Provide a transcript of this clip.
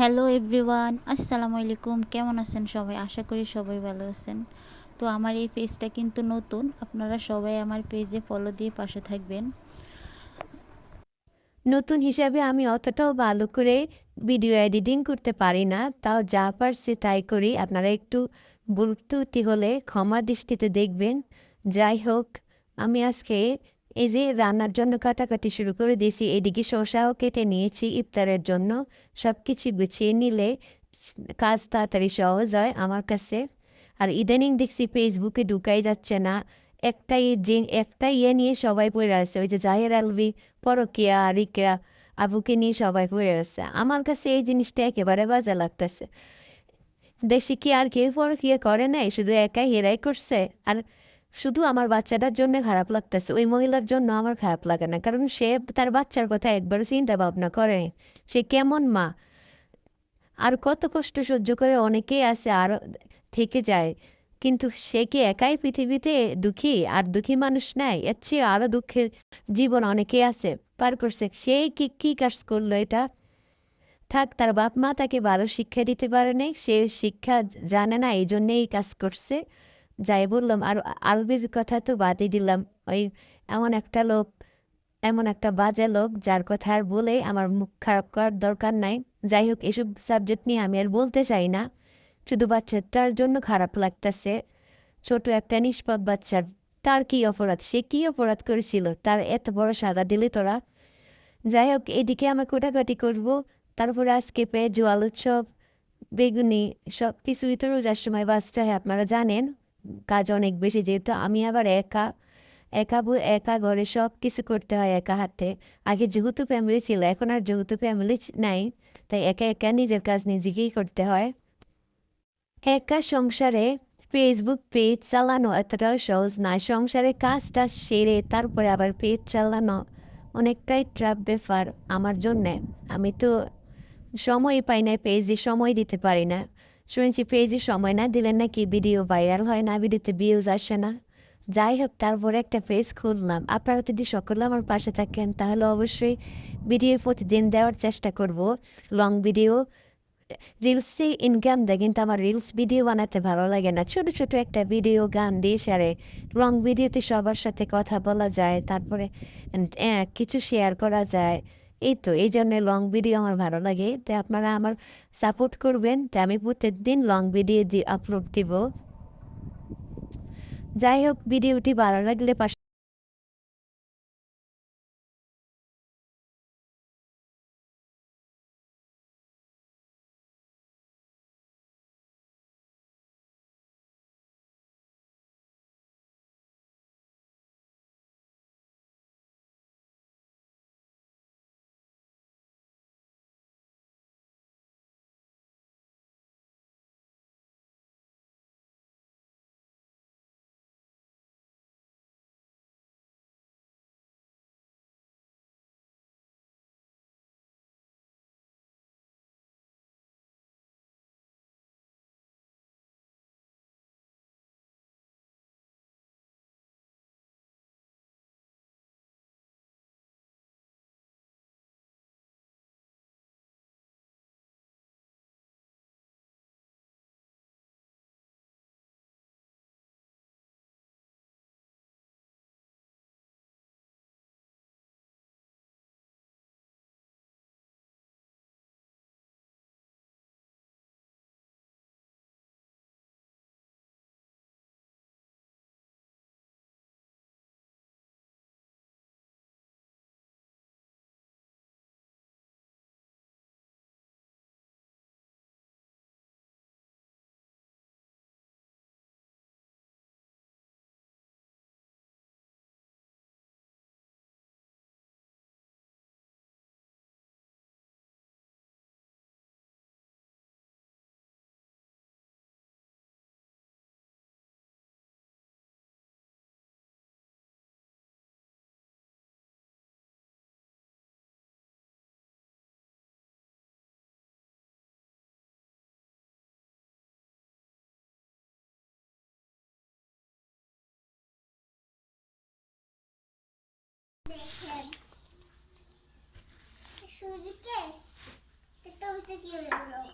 Hello everyone, আসসালামু আলাইকুম। কেমন আছেন সবাই? আশা করি সবাই ভালো আছেন। তো আমার এই পেজটা কিন্তু নতুন, আপনারা সবাই আমার পেজে ফলো দিয়ে পাশে থাকবেন। নতুন হিসাবে আমি অতটাও ভালো করে ভিডিও এডিটিং করতে পারি না, তাও যা পারছি তাই করি। আপনারা একটু ভুল ত্রুটি হলে ক্ষমা দৃষ্টিতে দেখবেন। যাই হোক, আমি আজকে এই যে রান্নার জন্য কাটাকাটি শুরু করে দিয়েছি, এদিকে শসাও কেটে নিয়েছি ইফতারের জন্য। সব কিছু গুছিয়ে নিলে কাজ তাড়াতাড়ি সহজ হয় আমার কাছে। আর ইদানিং দেখছি ফেসবুকে ঢুকাই যাচ্ছে না, একটা ইয়ে নিয়ে সবাই পড়ে আসছে, ওই যে জাহের আলভি, পরকিয়া, রিকা আবুকে নিয়ে সবাই পড়ে আসছে। আমার কাছে এই জিনিসটা একেবারে বাজে লাগতেছে। দেশে কি আর কেউ পরকিয়া করে নাই? শুধু একাই হেরাই করছে। আর শুধু আমার বাচ্চাটার জন্য খারাপ লাগতেছে, ওই মহিলার জন্য আমার খারাপ লাগে না, কারণ সে তার বাচ্চার কথা একবারও চিন্তা ভাবনা করে। সে কেমন মা? আর কত কষ্ট সহ্য করে অনেকেই আছে আরও থেকে যায়, কিন্তু সে কি একাই পৃথিবীতে দুঃখী? আর দুঃখী মানুষ নাই? এর চেয়ে আরও দুঃখের জীবন অনেকেই আছে, পার করছে। সে কি কি কাজ করলো এটা? থাক, তার বাপ মা তাকে ভালো শিক্ষা দিতে পারে নাই, সে শিক্ষা জানে না, এই জন্যে এই কাজ করছে। যাই বললাম। আর আলবির কথা তো বাদই দিলাম। ওই এমন একটা লোক, এমন একটা বাজে লোক, যার কথা আর বলে আমার মুখ খারাপ করার দরকার নাই। যাই হোক, এসব সাবজেক্ট নিয়ে আমি আর বলতে চাই না। শুধু বাচ্চাটার জন্য খারাপ লাগতেছে। ছোট একটা নিষ্পাপ বাচ্চার, তার কি অপরাধ? সে কি অপরাধ করেছিল তার এত বড় সাজা দিলি তোরা? যাই হোক, এদিকে আমার কোটাকাটি করব। তারপরে আজকে পেঁয়াজু জোয়াল উৎসব, বেগুনি, সব কিছুই তো রোজার সময় বাঁচতে হয়, আপনারা জানেন। কাজ অনেক বেশি, যেহেতু আমি আবার একা, একা ঘরে সব কিছু করতে হয় একা হাতে। আগে যেহেতু ফ্যামিলি ছিল, এখন আর যেহেতু ফ্যামিলি নাই, তাই একা একা নিজের কাজ নিজেকেই করতে হয়। একা সংসারে ফেসবুক পেজ চালানো এতটাও সহজ না। সংসারে কাজটা সেরে তারপরে আবার পেজ চালানো অনেকটাই ট্রাপ ব্যাপার আমার জন্যে। আমি তো সময় পাই না, পেজে সময় দিতে পারি না। শুনেছি পেজে সময় না দিলে নাকি ভিডিও ভাইরাল হয় না, ভিডিওতে ভিউজ আসে না। যাই হোক, তারপরে একটা পেজ খুললাম। আপনারা যদি সকলে আমার পাশে থাকেন তাহলে অবশ্যই ভিডিও প্রতিদিন দেওয়ার চেষ্টা করব। লং ভিডিও, রিলসে ইনকাম দেয়, কিন্তু আমার রিলস ভিডিও বানাতে ভালো লাগে না। ছোট ছোট একটা ভিডিও গান দিয়ে সারে। লং ভিডিওতে সবার সাথে কথা বলা যায়, তারপরে কিছু শেয়ার করা যায়। এই তো এই জন্য লং ভিডিও আমার ভালো লাগে। তাই আপনারা আমার সাপোর্ট করবেন, তাই আমি প্রত্যেকদিন লং ভিডিও আপলোড দিব। যাই হোক, ভিডিওটি ভালো লাগলে পাশে সুজিকে একটা হচ্ছে কি হয়ে গেল